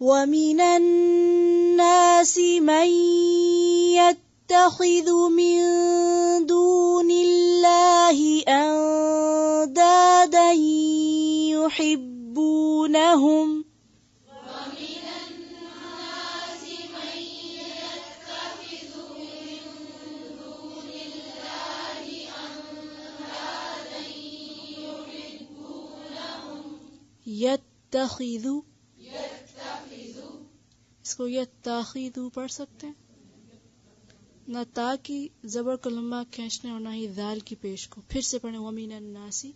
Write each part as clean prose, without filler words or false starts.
وَمِنَ النَّاسِ مَن يَتَّخِذُ مِن دُونِ اللَّهِ أَندَادًا يُحِبُّونَهُمْ يَتَّخِذُ، اس کو یتخذ پڑھ سکتے ہیں، نہ تا کی زبر کو لمبا کھینچنے اور نہ ہی ذال کی پیش کو. پھر سے پڑھیں وَمِنَ النَّاسِ.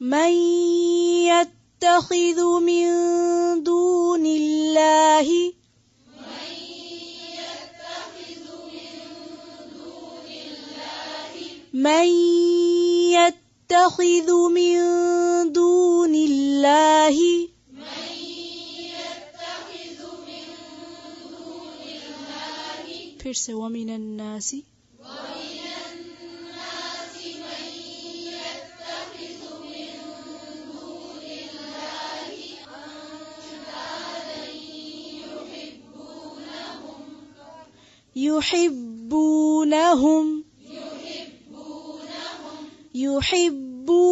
مَن يَتَّخِذُ مِن دُونِ اللَّهِ مَن يَتَّخِذُ مِن دُونِ اللَّهِ پھر سے وَمِنَ النَّاسِ.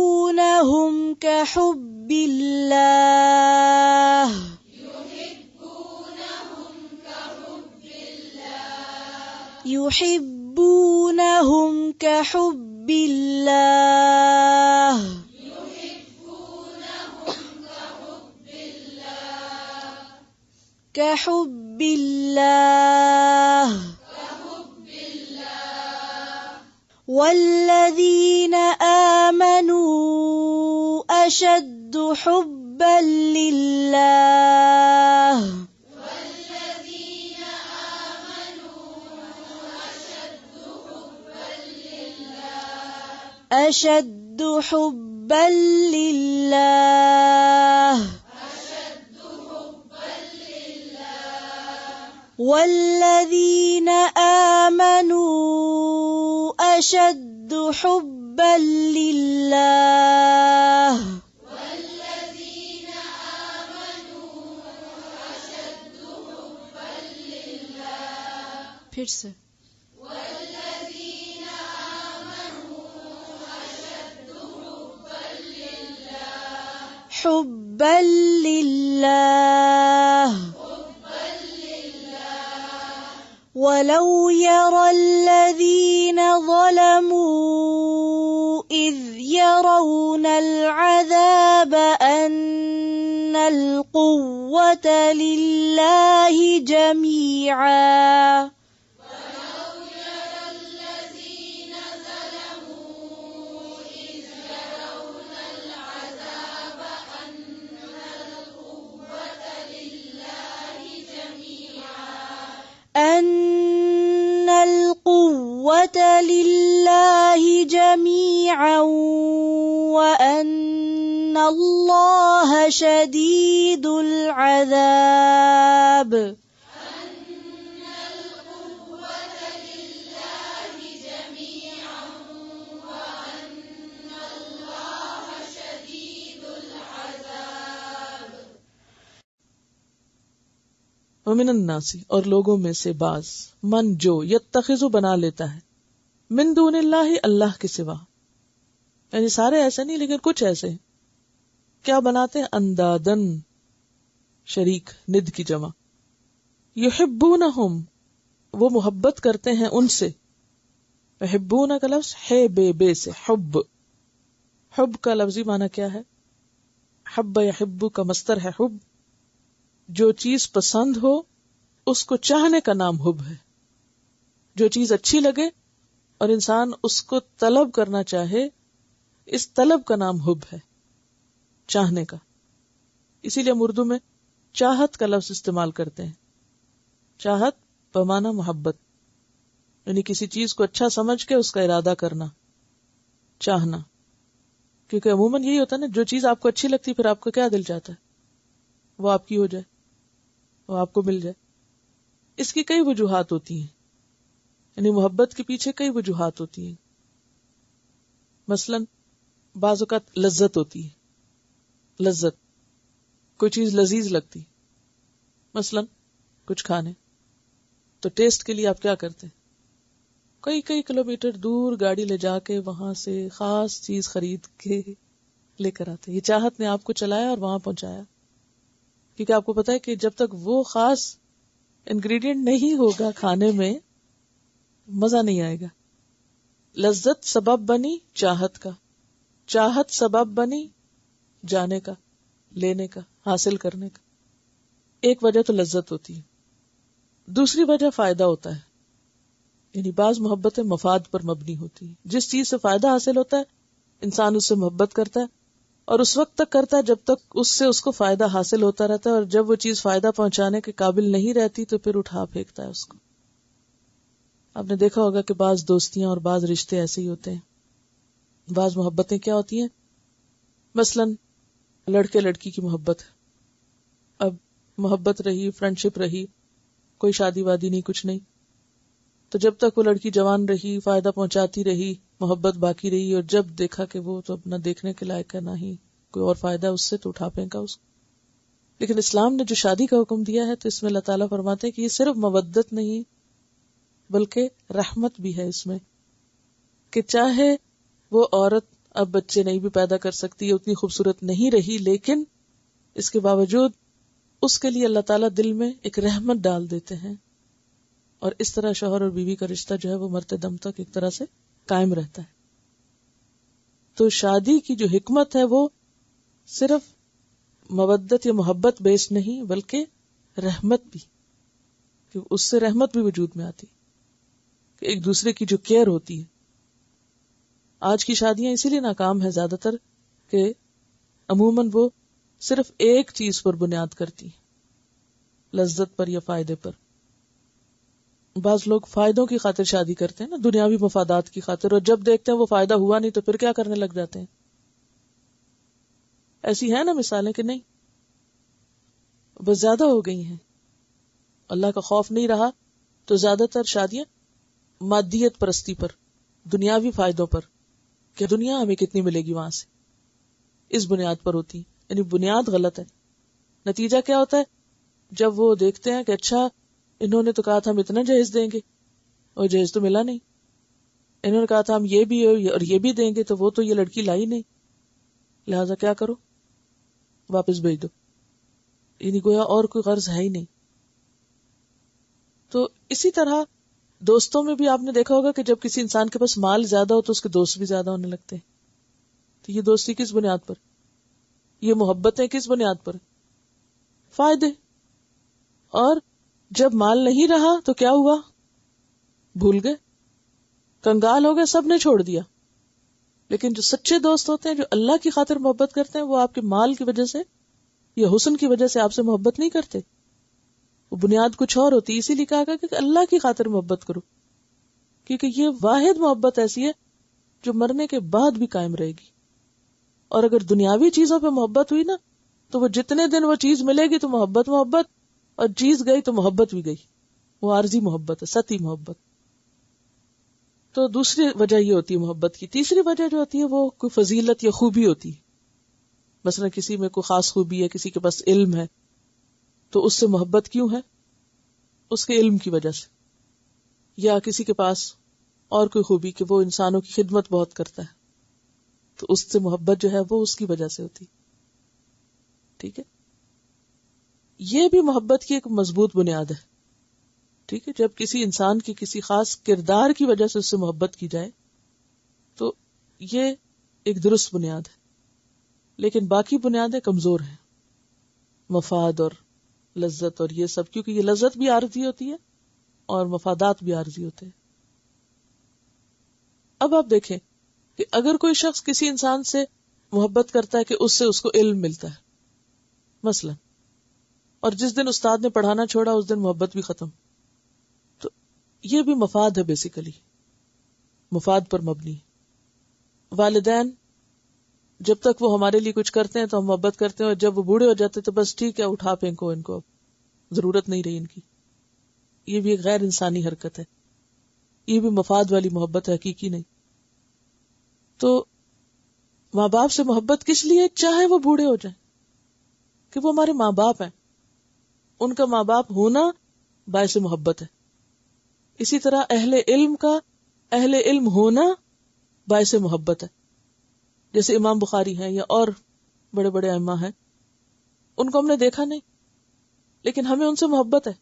يحبونهم كحب الله يحبونهم كحب الله كحب الله. والذين آمنوا أشد حبا لله أشد حبا لله. والذين آمنوا أشد حبا لله پھر سے حبا لله. ولو يرى الذين ظلموا إذ يرون العذاب أن القوة لله جميعا أن القوة لله جميعا وأن الله شديد العذاب. ومن الناس، اور لوگوں میں سے بعض، من جو یتخذ بنا لیتا ہے، من دون اللہ اللہ کے سوا، یعنی سارے ایسے نہیں لیکن کچھ ایسے ہیں. کیا بناتے ہیں؟ اندادن، شریک، ند کی جمع. یحبونہم، وہ محبت کرتے ہیں ان سے. یحبون کا لفظ ہے بے سے حب. حب کا لفظی معنی کیا ہے؟ حب یحب کا مصدر ہے حب. جو چیز پسند ہو اس کو چاہنے کا نام حب ہے. جو چیز اچھی لگے اور انسان اس کو طلب کرنا چاہے، اس طلب کا نام حب ہے، چاہنے کا. اسی لیے ہم اردو میں چاہت کا لفظ استعمال کرتے ہیں. چاہت بمعنی محبت، یعنی کسی چیز کو اچھا سمجھ کے اس کا ارادہ کرنا، چاہنا. کیونکہ عموماً یہی ہوتا ہے نا، جو چیز آپ کو اچھی لگتی پھر آپ کا کیا دل چاہتا ہے وہ آپ کی ہو جائے، وہ آپ کو مل جائے. اس کی کئی وجوہات ہوتی ہیں، یعنی محبت کے پیچھے کئی وجوہات ہوتی ہیں. مثلا بعض اوقات لذت ہوتی ہے، لذت، کوئی چیز لذیذ لگتی، مثلا کچھ کھانے، تو ٹیسٹ کے لیے آپ کیا کرتے ہیں؟ کئی کلومیٹر دور گاڑی لے جا کے وہاں سے خاص چیز خرید کے لے کر آتے. یہ چاہت نے آپ کو چلایا اور وہاں پہنچایا، کیونکہ آپ کو پتا ہے کہ جب تک وہ خاص انگریڈینٹ نہیں ہوگا کھانے میں مزہ نہیں آئے گا. لذت سبب بنی چاہت کا، چاہت سبب بنی جانے کا، لینے کا، حاصل کرنے کا. ایک وجہ تو لذت ہوتی ہے. دوسری وجہ فائدہ ہوتا ہے، یعنی بعض محبتیں مفاد پر مبنی ہوتی ہیں. جس چیز سے فائدہ حاصل ہوتا ہے انسان اس سے محبت کرتا ہے، اور اس وقت تک کرتا ہے جب تک اس سے اس کو فائدہ حاصل ہوتا رہتا ہے، اور جب وہ چیز فائدہ پہنچانے کے قابل نہیں رہتی تو پھر اٹھا پھینکتا ہے اس کو. آپ نے دیکھا ہوگا کہ بعض دوستیاں اور بعض رشتے ایسے ہی ہوتے ہیں. بعض محبتیں کیا ہوتی ہیں، مثلا لڑکے لڑکی کی محبت، اب محبت رہی، فرینڈشپ رہی، کوئی شادی وادی نہیں، کچھ نہیں، تو جب تک وہ لڑکی جوان رہی، فائدہ پہنچاتی رہی، محبت باقی رہی، اور جب دیکھا کہ وہ تو اپنا دیکھنے کے لائق ہے، نہ ہی کوئی اور فائدہ اس سے، تو اٹھا پھینکا اس کو. لیکن اسلام نے جو شادی کا حکم دیا ہے تو اس میں اللہ تعالیٰ فرماتے ہیں کہ یہ صرف مودت نہیں بلکہ رحمت بھی ہے اس میں، کہ چاہے وہ عورت اب بچے نہیں بھی پیدا کر سکتی، اتنی خوبصورت نہیں رہی، لیکن اس کے باوجود اس کے لیے اللہ تعالیٰ دل میں ایک رحمت ڈال دیتے ہیں، اور اس طرح شوہر اور بیوی کا رشتہ جو ہے وہ مرتے دم تک ایک طرح سے قائم رہتا ہے. تو شادی کی جو حکمت ہے وہ صرف مودت یا محبت بیس نہیں بلکہ رحمت بھی، کہ اس سے رحمت بھی وجود میں آتی، کہ ایک دوسرے کی جو کیئر ہوتی ہے. آج کی شادیاں اسی لیے ناکام ہیں زیادہ تر کہ عموماً وہ صرف ایک چیز پر بنیاد کرتی ہیں، لذت پر یا فائدے پر. بعض لوگ فائدوں کی خاطر شادی کرتے ہیں نا، دنیاوی مفادات کی خاطر، اور جب دیکھتے ہیں وہ فائدہ ہوا نہیں تو پھر کیا کرنے لگ جاتے ہیں. ایسی ہے نا مثالیں کہ نہیں، بس زیادہ ہو گئی ہیں. اللہ کا خوف نہیں رہا تو زیادہ تر شادیاں مادیت پرستی پر، دنیاوی فائدوں پر، کہ دنیا ہمیں کتنی ملے گی وہاں سے، اس بنیاد پر ہوتی. یعنی بنیاد غلط ہے. نتیجہ کیا ہوتا ہے، جب وہ دیکھتے ہیں کہ اچھا انہوں نے تو کہا تھا ہم اتنا جہیز دیں گے اور جہیز تو ملا نہیں، انہوں نے کہا تھا ہم یہ بھی اور یہ بھی دیں گے تو وہ تو یہ لڑکی لائی نہیں، لہذا کیا کرو، واپس بھیج دو. یعنی گویا اور کوئی غرض ہے ہی نہیں. تو اسی طرح دوستوں میں بھی آپ نے دیکھا ہوگا کہ جب کسی انسان کے پاس مال زیادہ ہو تو اس کے دوست بھی زیادہ ہونے لگتے ہیں. تو یہ دوستی کس بنیاد پر، یہ محبتیں کس بنیاد پر، فائدے. اور جب مال نہیں رہا تو کیا ہوا، بھول گئے، کنگال ہو گئے، سب نے چھوڑ دیا. لیکن جو سچے دوست ہوتے ہیں، جو اللہ کی خاطر محبت کرتے ہیں، وہ آپ کے مال کی وجہ سے یا حسن کی وجہ سے آپ سے محبت نہیں کرتے، وہ بنیاد کچھ اور ہوتی. اسی لیے کہا کہ اللہ کی خاطر محبت کرو، کیونکہ یہ واحد محبت ایسی ہے جو مرنے کے بعد بھی قائم رہے گی. اور اگر دنیاوی چیزوں پہ محبت ہوئی نا تو وہ جتنے دن وہ چیز ملے گی تو محبت، اور چیز گئی تو محبت بھی گئی. وہ عارضی محبت ہے، سطحی محبت. تو دوسری وجہ یہ ہوتی ہے محبت کی. تیسری وجہ جو ہوتی ہے وہ کوئی فضیلت یا خوبی ہوتی ہے. مثلا کسی میں کوئی خاص خوبی ہے، کسی کے پاس علم ہے، تو اس سے محبت کیوں ہے، اس کے علم کی وجہ سے. یا کسی کے پاس اور کوئی خوبی کہ وہ انسانوں کی خدمت بہت کرتا ہے، تو اس سے محبت جو ہے وہ اس کی وجہ سے ہوتی. ٹھیک ہے، یہ بھی محبت کی ایک مضبوط بنیاد ہے. ٹھیک ہے، جب کسی انسان کی کسی خاص کردار کی وجہ سے اس سے محبت کی جائے تو یہ ایک درست بنیاد ہے. لیکن باقی بنیادیں کمزور ہیں، مفاد اور لذت اور یہ سب، کیونکہ یہ لذت بھی عارضی ہوتی ہے اور مفادات بھی عارضی ہوتے ہیں. اب آپ دیکھیں کہ اگر کوئی شخص کسی انسان سے محبت کرتا ہے کہ اس سے اس کو علم ملتا ہے مثلا، اور جس دن استاد نے پڑھانا چھوڑا اس دن محبت بھی ختم، تو یہ بھی مفاد ہے، بیسیکلی مفاد پر مبنی. والدین جب تک وہ ہمارے لیے کچھ کرتے ہیں تو ہم محبت کرتے ہیں، اور جب وہ بوڑھے ہو جاتے تو بس ٹھیک ہے اٹھا پھینکو ان کو، اب ضرورت نہیں رہی ان کی. یہ بھی ایک غیر انسانی حرکت ہے، یہ بھی مفاد والی محبت ہے، حقیقی نہیں. تو ماں باپ سے محبت کس لیے؟ چاہے وہ بوڑھے ہو جائیں، کہ وہ ہمارے ماں باپ ہیں، ان کا ماں باپ ہونا باعث محبت ہے. اسی طرح اہل علم کا اہل علم ہونا باعث محبت ہے. جیسے امام بخاری ہیں یا اور بڑے بڑے ائمہ ہیں، ان کو ہم نے دیکھا نہیں لیکن ہمیں ان سے محبت ہے.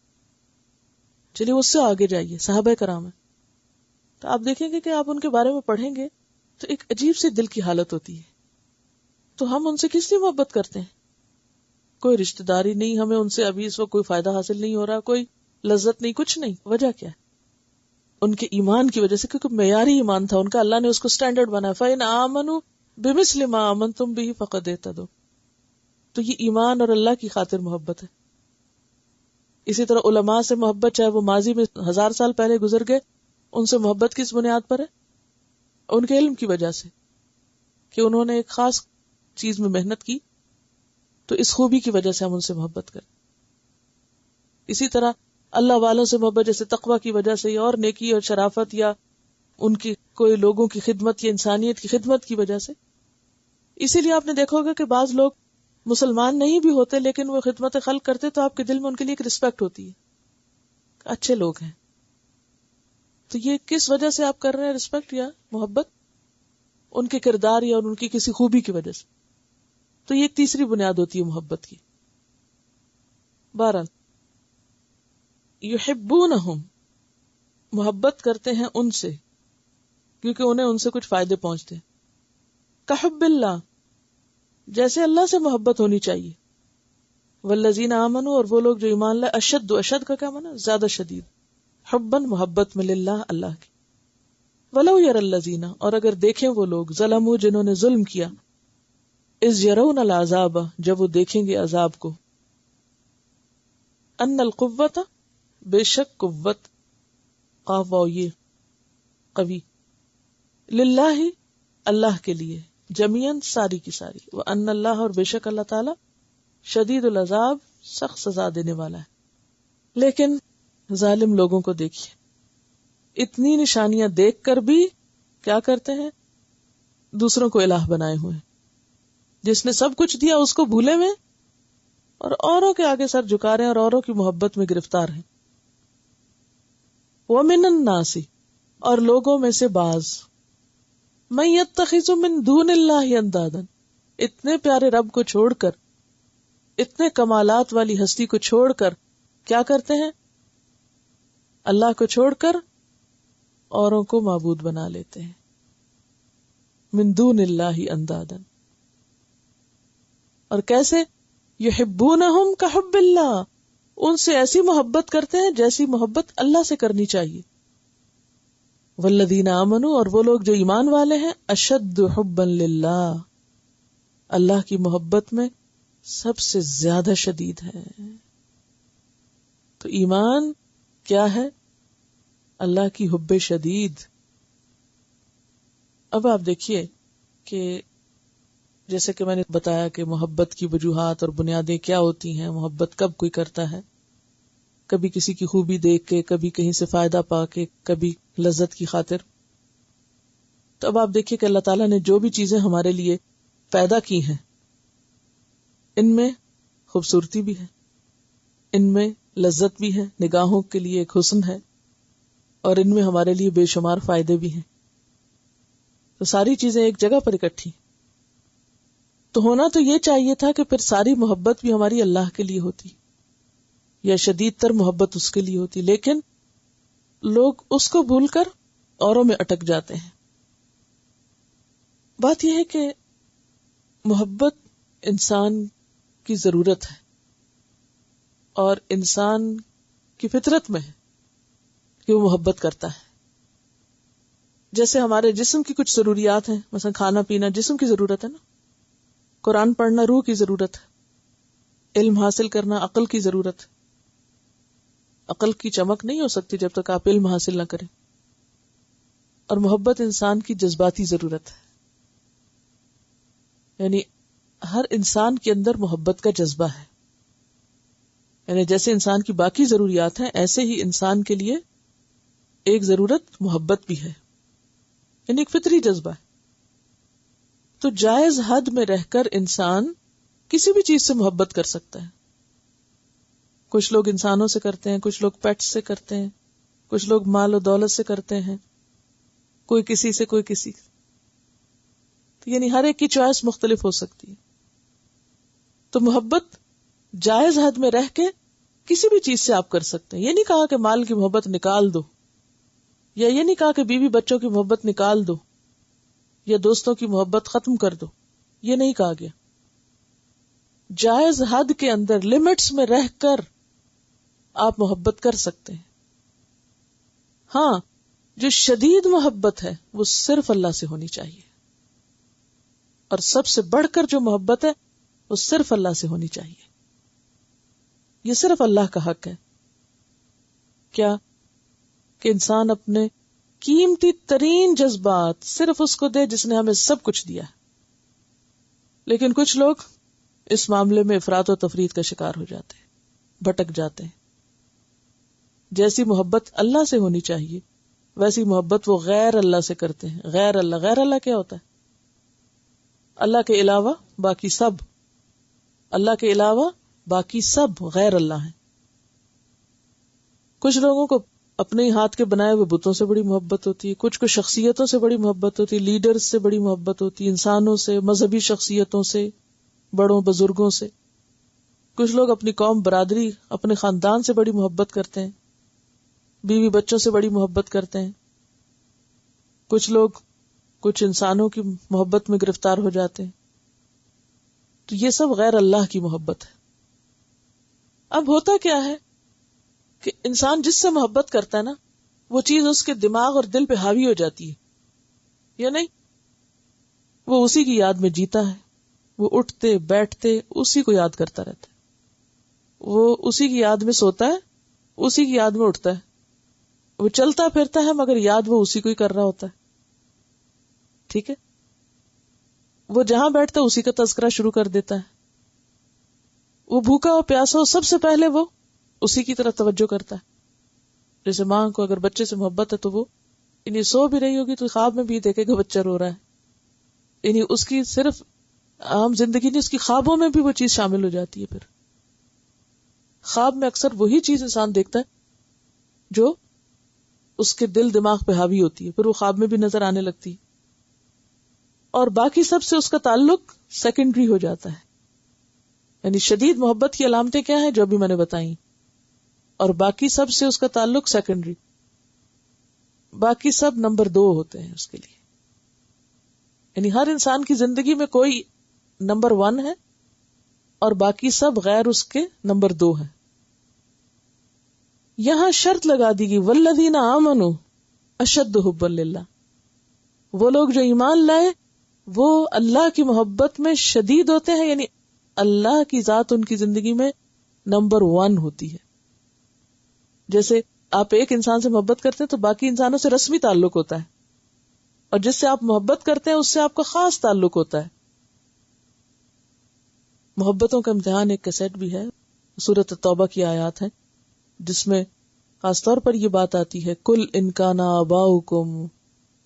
چلیے اس سے آگے جائیے، صحابہ کرام ہیں، تو آپ دیکھیں گے کہ آپ ان کے بارے میں پڑھیں گے تو ایک عجیب سی دل کی حالت ہوتی ہے. تو ہم ان سے کس لیے محبت کرتے ہیں؟ کوئی رشتہ داری نہیں، ہمیں ان سے ابھی اس وقت کوئی فائدہ حاصل نہیں ہو رہا، کوئی لذت نہیں، کچھ نہیں. وجہ کیا ہے؟ ان کے ایمان کی وجہ سے، کیونکہ معیاری ایمان تھا ان کا، اللہ نے اس کو سٹینڈرڈ بنایا. فَإِنْ آمَنُوا بِمِثْلِ مَا آمَنْتُمْ بِهِ فَقَدْ اهْتَدَوْا. تو یہ ایمان اور اللہ کی خاطر محبت ہے. اسی طرح علماء سے محبت، چاہے وہ ماضی میں 1000 سال پہلے گزر گئے، ان سے محبت کس بنیاد پر ہے؟ ان کے علم کی وجہ سے، کہ انہوں نے ایک خاص چیز میں محنت کی، تو اس خوبی کی وجہ سے ہم ان سے محبت کریں. اسی طرح اللہ والوں سے محبت، جیسے تقوی کی وجہ سے، یا اور نیکی اور شرافت، یا ان کی کوئی لوگوں کی خدمت یا انسانیت کی خدمت کی وجہ سے. اسی لیے آپ نے دیکھا ہوگا کہ بعض لوگ مسلمان نہیں بھی ہوتے لیکن وہ خدمت خلق کرتے تو آپ کے دل میں ان کے لیے ایک رسپیکٹ ہوتی ہے، اچھے لوگ ہیں. تو یہ کس وجہ سے آپ کر رہے ہیں رسپیکٹ یا محبت؟ ان کے کردار یا ان کی کسی خوبی کی وجہ سے. تو یہ ایک تیسری بنیاد ہوتی ہے محبت کی. بہرحال یحبونہم، محبت کرتے ہیں ان سے کیونکہ انہیں ان سے کچھ فائدے پہنچتے ہیں. کحب اللہ، جیسے اللہ سے محبت ہونی چاہیے. والذین آمنوا، اور وہ لوگ جو ایمان لائے، اشد، اشد کا کیا معنی؟ زیادہ شدید، حباً، محبت میں، للہ، اللہ کی. ولو یر الذین، اور اگر دیکھیں وہ لوگ، ظلموا، جنہوں نے ظلم کیا، اذ یرون العذاب، جب وہ دیکھیں گے عذاب کو، ان القوۃ، بے شک قوت، قاف واو یہ قوی، للہ، اللہ کے لیے، جمیعاً، ساری کی ساری، وان اللہ، اور بے شک اللہ تعالی، شدید العذاب، سخت سزا دینے والا ہے. لیکن ظالم لوگوں کو دیکھیے، اتنی نشانیاں دیکھ کر بھی کیا کرتے ہیں؟ دوسروں کو الہ بنائے ہوئے. جس نے سب کچھ دیا اس کو بھولے ہوئے، اور اوروں کے آگے سر جھکا رہے ہیں، اور اوروں کی محبت میں گرفتار ہیں. وَمِنَ النَّاسِ، اور لوگوں میں سے بعض، مَن يَتَّخِذُ مِن دُونِ اللَّهِ أَندَادًا، اتنے پیارے رب کو چھوڑ کر، اتنے کمالات والی ہستی کو چھوڑ کر کیا کرتے ہیں؟ اللہ کو چھوڑ کر اوروں کو معبود بنا لیتے ہیں. من دون اللہ اندادا، اور کیسے؟ یحبونہم کحب اللہ، ان سے ایسی محبت کرتے ہیں جیسی محبت اللہ سے کرنی چاہیے. والذین آمنوا، اور وہ لوگ جو ایمان والے ہیں، اشد حبا للہ، اللہ کی محبت میں سب سے زیادہ شدید ہے. تو ایمان کیا ہے؟ اللہ کی حب شدید. اب آپ دیکھیے کہ جیسے کہ میں نے بتایا کہ محبت کی وجوہات اور بنیادیں کیا ہوتی ہیں. محبت کب کوئی کرتا ہے؟ کبھی کسی کی خوبی دیکھ کے، کبھی کہیں سے فائدہ پا کے، کبھی لذت کی خاطر. تو اب آپ دیکھیے کہ اللہ تعالیٰ نے جو بھی چیزیں ہمارے لیے پیدا کی ہیں، ان میں خوبصورتی بھی ہے، ان میں لذت بھی ہے، نگاہوں کے لیے ایک حسن ہے، اور ان میں ہمارے لیے بے شمار فائدے بھی ہیں. تو ساری چیزیں ایک جگہ پر اکٹھی. تو ہونا تو یہ چاہیے تھا کہ پھر ساری محبت بھی ہماری اللہ کے لیے ہوتی، یا شدید تر محبت اس کے لیے ہوتی، لیکن لوگ اس کو بھول کر اوروں میں اٹک جاتے ہیں. بات یہ ہے کہ محبت انسان کی ضرورت ہے، اور انسان کی فطرت میں ہے کہ وہ محبت کرتا ہے. جیسے ہمارے جسم کی کچھ ضروریات ہیں، مثلا کھانا پینا جسم کی ضرورت ہے نا، قرآن پڑھنا روح کی ضرورت ہے، علم حاصل کرنا عقل کی ضرورت ہے. عقل کی چمک نہیں ہو سکتی جب تک آپ علم حاصل نہ کریں. اور محبت انسان کی جذباتی ضرورت ہے، یعنی ہر انسان کے اندر محبت کا جذبہ ہے. یعنی جیسے انسان کی باقی ضروریات ہیں ایسے ہی انسان کے لیے ایک ضرورت محبت بھی ہے، یعنی ایک فطری جذبہ ہے. تو جائز حد میں رہ کر انسان کسی بھی چیز سے محبت کر سکتا ہے. کچھ لوگ انسانوں سے کرتے ہیں، کچھ لوگ پیٹس سے کرتے ہیں، کچھ لوگ مال و دولت سے کرتے ہیں، کوئی کسی سے کوئی کسی سے. تو یعنی ہر ایک کی چوائس مختلف ہو سکتی ہے. تو محبت جائز حد میں رہ کے کسی بھی چیز سے آپ کر سکتے ہیں. یہ نہیں کہا کہ مال کی محبت نکال دو، یا یہ نہیں کہا کہ بیوی بچوں کی محبت نکال دو، یا دوستوں کی محبت ختم کر دو. یہ نہیں کہا گیا. جائز حد کے اندر لمٹس میں رہ کر آپ محبت کر سکتے ہیں. ہاں، جو شدید محبت ہے وہ صرف اللہ سے ہونی چاہیے، اور سب سے بڑھ کر جو محبت ہے وہ صرف اللہ سے ہونی چاہیے. یہ صرف اللہ کا حق ہے. کیا کہ انسان اپنے قیمتی ترین جذبات صرف اس کو دے جس نے ہمیں سب کچھ دیا ہے. لیکن کچھ لوگ اس معاملے میں افراط و تفریط کا شکار ہو جاتے ہیں، بھٹک جاتے ہیں. جیسی محبت اللہ سے ہونی چاہیے ویسی محبت وہ غیر اللہ سے کرتے ہیں. غیر اللہ کیا ہوتا ہے؟ اللہ کے علاوہ باقی سب. اللہ کے علاوہ باقی سب غیر اللہ ہیں. کچھ لوگوں کو اپنے ہی ہاتھ کے بنائے ہوئے بتوں سے بڑی محبت ہوتی ہے، کچھ کو شخصیتوں سے بڑی محبت ہوتی ہے، لیڈرز سے بڑی محبت ہوتی ہے، انسانوں سے، مذہبی شخصیتوں سے، بڑوں بزرگوں سے. کچھ لوگ اپنی قوم، برادری، اپنے خاندان سے بڑی محبت کرتے ہیں، بیوی بچوں سے بڑی محبت کرتے ہیں. کچھ لوگ کچھ انسانوں کی محبت میں گرفتار ہو جاتے ہیں. تو یہ سب غیر اللہ کی محبت ہے. اب ہوتا کیا ہے کہ انسان جس سے محبت کرتا ہے نا، وہ چیز اس کے دماغ اور دل پہ حاوی ہو جاتی ہے، یا نہیں؟ وہ اسی کی یاد میں جیتا ہے، وہ اٹھتے بیٹھتے اسی کو یاد کرتا رہتا ہے، وہ اسی کی یاد میں سوتا ہے، اسی کی یاد میں اٹھتا ہے، وہ چلتا پھرتا ہے مگر یاد وہ اسی کو ہی کر رہا ہوتا ہے. ٹھیک ہے؟ وہ جہاں بیٹھتا ہے اسی کا تذکرہ شروع کر دیتا ہے. وہ بھوکا ہو پیاسا ہو سب سے پہلے وہ اسی کی طرف توجہ کرتا ہے. جیسے ماں کو اگر بچے سے محبت ہے تو وہ انہیں سو بھی رہی ہوگی تو خواب میں بھی دیکھے گا بچہ رو رہا ہے. انہیں اس کی صرف عام زندگی نہیں، اس کی خوابوں میں بھی وہ چیز شامل ہو جاتی ہے. پھر خواب میں اکثر وہی چیز انسان دیکھتا ہے جو اس کے دل دماغ پہ حاوی ہوتی ہے، پھر وہ خواب میں بھی نظر آنے لگتی ہے. اور باقی سب سے اس کا تعلق سیکنڈری ہو جاتا ہے. یعنی شدید محبت کی علامتیں کیا ہیں جو ابھی میں نے بتائیں، اور باقی سب سے اس کا تعلق سیکنڈری، باقی سب نمبر 2 ہوتے ہیں اس کے لیے. یعنی ہر انسان کی زندگی میں کوئی نمبر 1 ہے اور باقی سب غیر اس کے نمبر 2 ہیں. یہاں شرط لگا دی گئی والذین آمنوا اشد حبا للہ. وہ لوگ جو ایمان لائے وہ اللہ کی محبت میں شدید ہوتے ہیں، یعنی اللہ کی ذات ان کی زندگی میں نمبر 1 ہوتی ہے. جیسے آپ ایک انسان سے محبت کرتے ہیں تو باقی انسانوں سے رسمی تعلق ہوتا ہے، اور جس سے آپ محبت کرتے ہیں اس سے آپ کا خاص تعلق ہوتا ہے. محبتوں کا امتحان ایک کیسٹ بھی ہے، سورۃ التوبہ کی آیات ہیں جس میں خاص طور پر یہ بات آتی ہے کل ان کان آباؤکم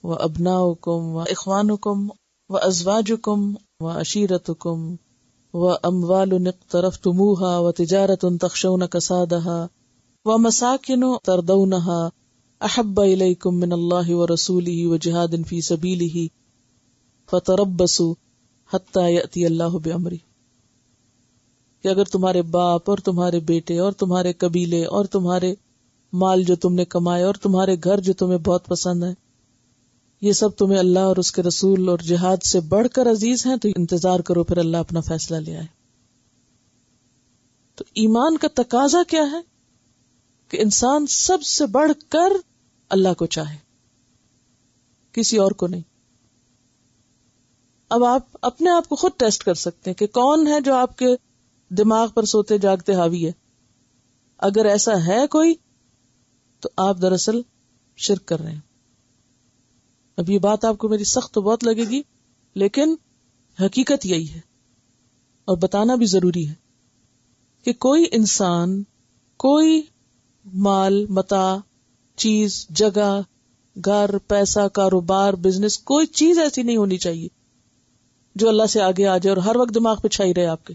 و ابناؤکم و اخوانکم و ازواجکم و عشیرتکم و اموال اقترفتموها و تجارت تخشون کسادها و مساکن ترضونها احب الیکم من اللہ و رسولہ و جہاد فی سبیلہ فتربصوا حتی یأتی اللہ بامرہ. کہ اگر تمہارے باپ اور تمہارے بیٹے اور تمہارے قبیلے اور تمہارے مال جو تم نے کمائے اور تمہارے گھر جو تمہیں بہت پسند ہے، یہ سب تمہیں اللہ اور اس کے رسول اور جہاد سے بڑھ کر عزیز ہیں، تو انتظار کرو پھر اللہ اپنا فیصلہ لے آئے. تو ایمان کا تقاضا کیا ہے کہ انسان سب سے بڑھ کر اللہ کو چاہے، کسی اور کو نہیں. اب آپ اپنے آپ کو خود ٹیسٹ کر سکتے ہیں کہ کون ہے جو آپ کے دماغ پر سوتے جاگتے حاوی ہے. اگر ایسا ہے کوئی تو آپ دراصل شرک کر رہے ہیں. اب یہ بات آپ کو میری سخت تو بہت لگے گی، لیکن حقیقت یہی ہے اور بتانا بھی ضروری ہے کہ کوئی انسان کوئی مال، متاع، چیز، جگہ، گھر، پیسہ، کاروبار، بزنس، کوئی چیز ایسی نہیں ہونی چاہیے جو اللہ سے آگے آ جائے اور ہر وقت دماغ پہ چھائی رہے آپ کے.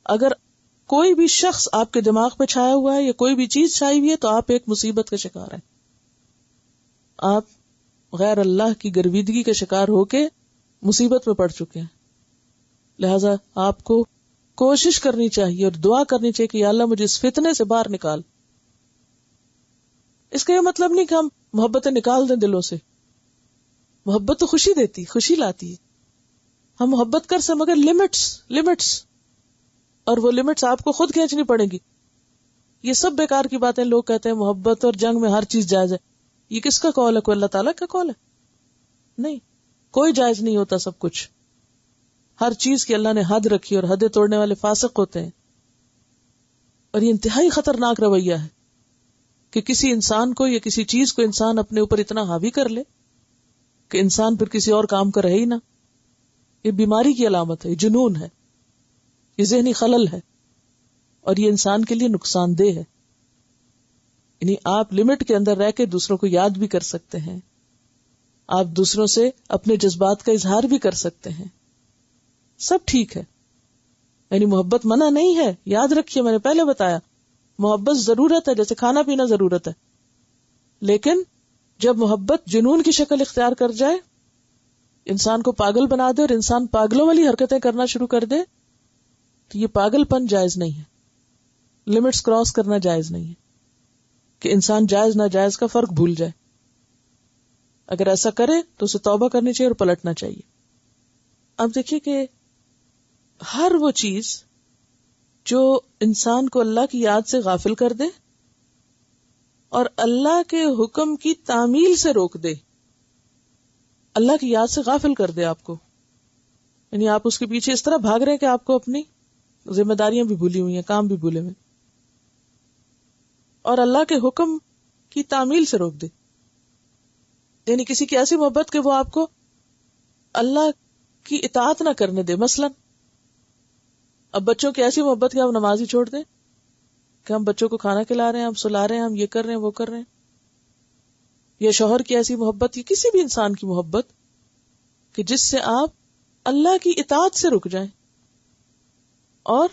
اگر کوئی بھی شخص آپ کے دماغ پہ چھایا ہوا ہے یا کوئی بھی چیز چھائی ہوئی ہے تو آپ ایک مصیبت کا شکار ہیں. آپ غیر اللہ کی گرویدگی کا شکار ہو کے مصیبت میں پڑ چکے ہیں. لہذا آپ کو کوشش کرنی چاہیے اور دعا کرنی چاہیے کہ یا اللہ مجھے اس فتنے سے باہر نکال. اس کا یہ مطلب نہیں کہ ہم محبتیں نکال دیں دلوں سے. محبت تو خوشی دیتی، خوشی لاتی ہے. ہم محبت کر سکتے مگر لمٹس، اور وہ لمٹس آپ کو خود کھینچنی پڑے گی. یہ سب بیکار کی باتیں. لوگ کہتے ہیں محبت اور جنگ میں ہر چیز جائز ہے. یہ کس کا قول ہے؟ کوئی اللہ تعالیٰ کا قول ہے؟ نہیں، کوئی جائز نہیں ہوتا سب کچھ. ہر چیز کی اللہ نے حد رکھی اور حد توڑنے والے فاسق ہوتے ہیں. اور یہ انتہائی خطرناک رویہ ہے کہ کسی انسان کو یا کسی چیز کو انسان اپنے اوپر اتنا حاوی کر لے کہ انسان پھر کسی اور کام کا رہے ہی نہ. یہ بیماری کی علامت ہے، یہ جنون ہے، یہ ذہنی خلل ہے، اور یہ انسان کے لیے نقصان دہ ہے. یعنی آپ لمٹ کے اندر رہ کے دوسروں کو یاد بھی کر سکتے ہیں، آپ دوسروں سے اپنے جذبات کا اظہار بھی کر سکتے ہیں، سب ٹھیک ہے. یعنی محبت منع نہیں ہے. یاد رکھیے میں نے پہلے بتایا محبت ضرورت ہے، جیسے کھانا پینا ضرورت ہے. لیکن جب محبت جنون کی شکل اختیار کر جائے، انسان کو پاگل بنا دے اور انسان پاگلوں والی حرکتیں کرنا شروع کر دے، تو یہ پاگل پن جائز نہیں ہے. لمٹس کراس کرنا جائز نہیں ہے کہ انسان جائز ناجائز کا فرق بھول جائے. اگر ایسا کرے تو اسے توبہ کرنی چاہیے اور پلٹنا چاہیے. اب دیکھیے کہ ہر وہ چیز جو انسان کو اللہ کی یاد سے غافل کر دے اور اللہ کے حکم کی تعمیل سے روک دے، اللہ کی یاد سے غافل کر دے آپ کو، یعنی آپ اس کے پیچھے اس طرح بھاگ رہے ہیں کہ آپ کو اپنی ذمہ داریاں بھی بھولی ہوئی ہیں، کام بھی بھولے ہوئے، اور اللہ کے حکم کی تعمیل سے روک دے. یعنی کسی کی ایسی محبت کہ وہ آپ کو اللہ کی اطاعت نہ کرنے دے. مثلا اب بچوں کی ایسی محبت کہ آپ نماز ہی چھوڑ دیں، کہ ہم بچوں کو کھانا کھلا رہے ہیں، ہم سلا رہے ہیں، ہم یہ کر رہے ہیں، وہ کر رہے ہیں. یا شوہر کی ایسی محبت یا کسی بھی انسان کی محبت کہ جس سے آپ اللہ کی اطاعت سے رک جائیں اور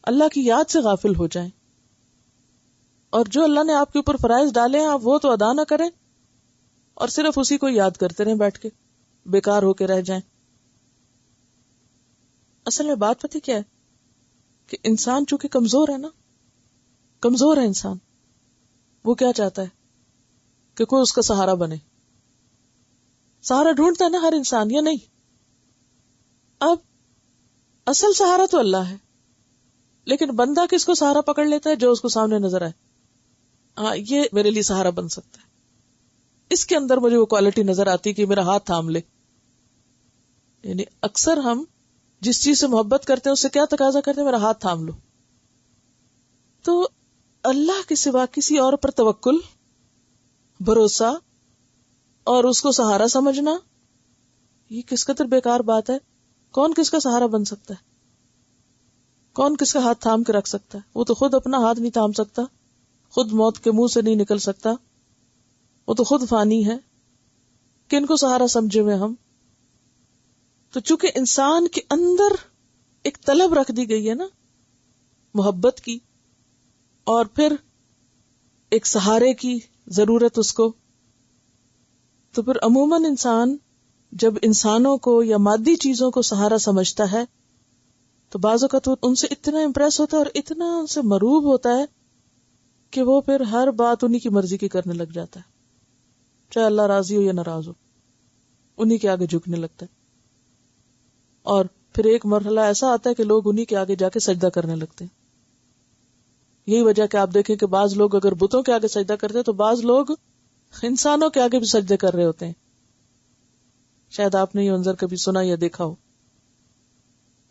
اللہ کی یاد سے غافل ہو جائیں، اور جو اللہ نے آپ کے اوپر فرائض ڈالے ہیں آپ وہ تو ادا نہ کریں اور صرف اسی کو یاد کرتے رہیں بیٹھ کے، بیکار ہو کے رہ جائیں. اصل میں بات پتہ کیا ہے کہ انسان چونکہ کمزور ہے نا، کمزور ہے انسان، وہ کیا چاہتا ہے کہ کوئی اس کا سہارا بنے. سہارا ڈھونڈتا ہے نا ہر انسان، یا نہیں؟ اب اصل سہارا تو اللہ ہے، لیکن بندہ کس کو سہارا پکڑ لیتا ہے؟ جو اس کو سامنے نظر آئے. ہاں یہ میرے لیے سہارا بن سکتا ہے، اس کے اندر مجھے وہ کوالٹی نظر آتی کہ میرا ہاتھ تھام لے. یعنی اکثر ہم جس چیز سے محبت کرتے ہیں اس سے کیا تقاضا کرتے ہیں؟ میرا ہاتھ تھام لو. تو اللہ کے سوا کسی اور پر توکل، بھروسہ اور اس کو سہارا سمجھنا، یہ کس قدر بیکار بات ہے. کون کس کا سہارا بن سکتا ہے؟ کون کس کا ہاتھ تھام کے رکھ سکتا ہے؟ وہ تو خود اپنا ہاتھ نہیں تھام سکتا، خود موت کے منہ سے نہیں نکل سکتا، وہ تو خود فانی ہے. کن کو سہارا سمجھے ہوئے ہم؟ تو چونکہ انسان کے اندر ایک طلب رکھ دی گئی ہے نا محبت کی، اور پھر ایک سہارے کی ضرورت اس کو، تو پھر عموماً انسان جب انسانوں کو یا مادی چیزوں کو سہارا سمجھتا ہے تو بعض اوقات وہ ان سے اتنا امپریس ہوتا ہے اور اتنا ان سے مروب ہوتا ہے کہ وہ پھر ہر بات انہی کی مرضی کی کرنے لگ جاتا ہے، چاہے اللہ راضی ہو یا ناراض ہو، انہی کے آگے جھکنے لگتا ہے. اور پھر ایک مرحلہ ایسا آتا ہے کہ لوگ انہی کے آگے جا کے سجدہ کرنے لگتے ہیں. یہی وجہ کہ آپ دیکھیں کہ بعض لوگ اگر بتوں کے آگے سجدہ کرتے ہیں تو بعض لوگ انسانوں کے آگے بھی سجدے کر رہے ہوتے ہیں. شاید آپ نے یہ منظر کبھی سنا یا دیکھا ہو.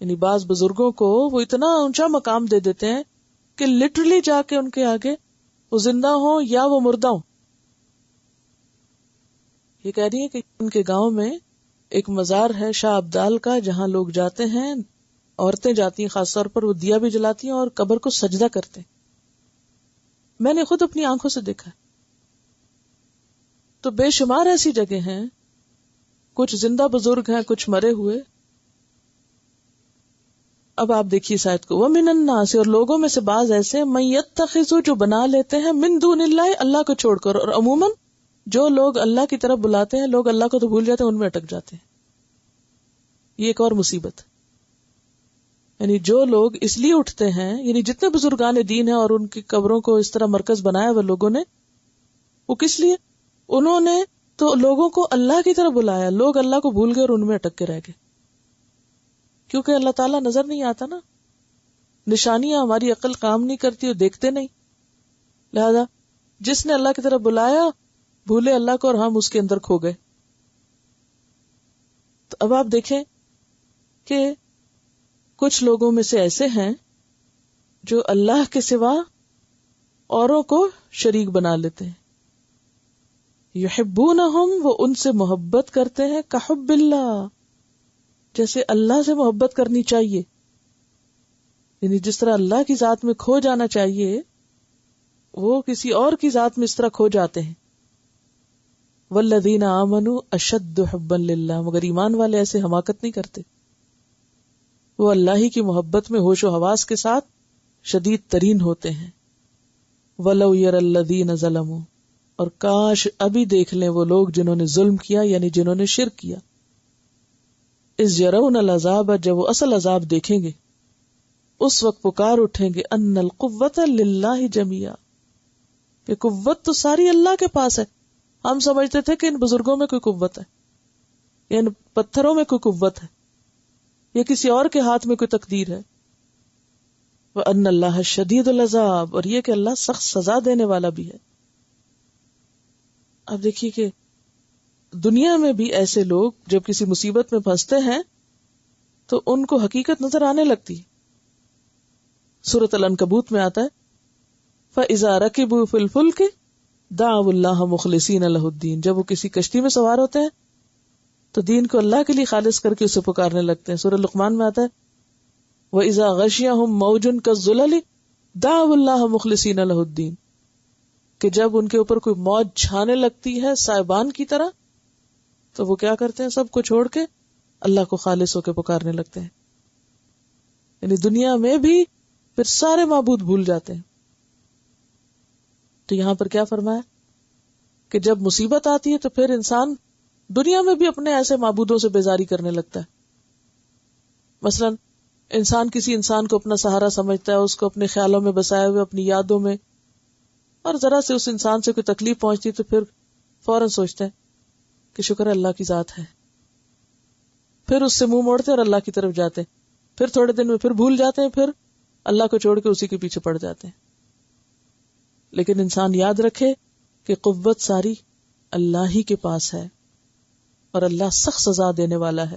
یعنی بعض بزرگوں کو وہ اتنا اونچا مقام دے دیتے ہیں کہ لٹرلی جا کے ان کے آگے وہ زندہ ہوں یا وہ مردہ ہوں. یہ کہہ رہی ہے کہ ان کے گاؤں میں ایک مزار ہے شاہ عبدال کا، جہاں لوگ جاتے ہیں عورتیں جاتی ہیں خاص طور پر، وہ دیا بھی جلاتی ہیں اور قبر کو سجدہ کرتے ہیں. میں نے خود اپنی آنکھوں سے دیکھا. تو بے شمار ایسی جگہ ہیں، کچھ زندہ بزرگ ہیں، کچھ مرے ہوئے. اب آپ دیکھیے اس آیت کو، وَمِنَ النَّاسِ، اور لوگوں میں سے بعض ایسے مَن يَتَّخِذُ، جو بنا لیتے ہیں، مِن دون اللہ، اللہ کو چھوڑ کر. اور عموماً جو لوگ اللہ کی طرف بلاتے ہیں، لوگ اللہ کو تو بھول جاتے ہیں، ان میں اٹک جاتے ہیں. یہ ایک اور مصیبت. یعنی جو لوگ اس لیے اٹھتے ہیں، یعنی جتنے بزرگان دین ہیں اور ان کی قبروں کو اس طرح مرکز بنایا وہ لوگوں نے، وہ کس لیے؟ انہوں نے تو لوگوں کو اللہ کی طرف بلایا، لوگ اللہ کو بھول گئے اور ان میں اٹک کے رہ گئے. کیونکہ اللہ تعالیٰ نظر نہیں آتا نا، نشانیاں ہماری عقل کام نہیں کرتی اور دیکھتے نہیں. لہذا جس نے اللہ کی طرف بلایا بھولے اللہ کو اور ہم اس کے اندر کھو گئے. تو اب آپ دیکھیں کہ کچھ لوگوں میں سے ایسے ہیں جو اللہ کے سوا اوروں کو شریک بنا لیتے ہیں. یحبونہم، وہ ان سے محبت کرتے ہیں، کحب اللہ، جیسے اللہ سے محبت کرنی چاہیے. یعنی جس طرح اللہ کی ذات میں کھو جانا چاہیے وہ کسی اور کی ذات میں اس طرح کھو جاتے ہیں. والذین آمنوا اشد حبا للہ، مگر ایمان والے ایسے حماقت نہیں کرتے، وہ اللہ ہی کی محبت میں ہوش و حواس کے ساتھ شدید ترین ہوتے ہیں. وَلَوْ يَرَى الَّذِينَ ظَلَمُوا، اور کاش ابھی دیکھ لیں وہ لوگ جنہوں نے ظلم کیا، یعنی جنہوں نے شرک کیا. اِذْ يَرَوْنَ الْعَذَابَ، جب وہ اصل عذاب دیکھیں گے اس وقت پکار اٹھیں گے، ان القوۃ للہ جميعا، کہ قوت تو ساری اللہ کے پاس ہے. ہم سمجھتے تھے کہ ان بزرگوں میں کوئی قوت ہے، یا ان پتھروں میں کوئی قوت ہے، یا کسی اور کے ہاتھ میں کوئی تقدیر ہے. وَأَنَّ اللَّهَ شَدِيدُ الْعَذَابِ، اور یہ کہ اللہ سخت سزا دینے والا بھی ہے. اب دیکھیے کہ دنیا میں بھی ایسے لوگ جب کسی مصیبت میں پھنستے ہیں تو ان کو حقیقت نظر آنے لگتی. سورۃ العنکبوت میں آتا ہے فَإِذَا رَكِبُوا فِي الْفُلْكِ دَعَوُا اللَّهَ مُخْلِصِينَ لَهُ الدِّينَ، جب وہ کسی کشتی میں سوار ہوتے ہیں تو دین کو اللہ کے لیے خالص کر کے اسے پکارنے لگتے ہیں. سورۃ لقمان میں آتا ہے وَإِذَا غَشِيَهُم مَوْجٌ كَالظُّلَلِ دَعَوُا اللَّهَ مُخْلِصِينَ لَهُ الدِّينَ، کہ جب ان کے اوپر کوئی موج چھانے لگتی ہے سائبان کی طرح تو وہ کیا کرتے ہیں؟ سب کو چھوڑ کے اللہ کو خالص ہو کے پکارنے لگتے ہیں. یعنی دنیا میں بھی پھر سارے معبود بھول جاتے ہیں. تو یہاں پر کیا فرمایا کہ جب مصیبت آتی ہے تو پھر انسان دنیا میں بھی اپنے ایسے معبودوں سے بیزاری کرنے لگتا ہے. مثلا انسان کسی انسان کو اپنا سہارا سمجھتا ہے، اس کو اپنے خیالوں میں بسائے ہوئے، اپنی یادوں میں، اور ذرا سے اس انسان سے کوئی تکلیف پہنچتی تو پھر فوراً سوچتے ہیں کہ شکر اللہ کی ذات ہے، پھر اس سے منہ موڑتے اور اللہ کی طرف جاتے ہیں، پھر تھوڑے دن میں پھر بھول جاتے ہیں، پھر اللہ کو چھوڑ کے اسی کے پیچھے پڑ جاتے ہیں. لیکن انسان یاد رکھے کہ قوت ساری اللہ ہی کے پاس ہے اور اللہ سخت سزا دینے والا ہے.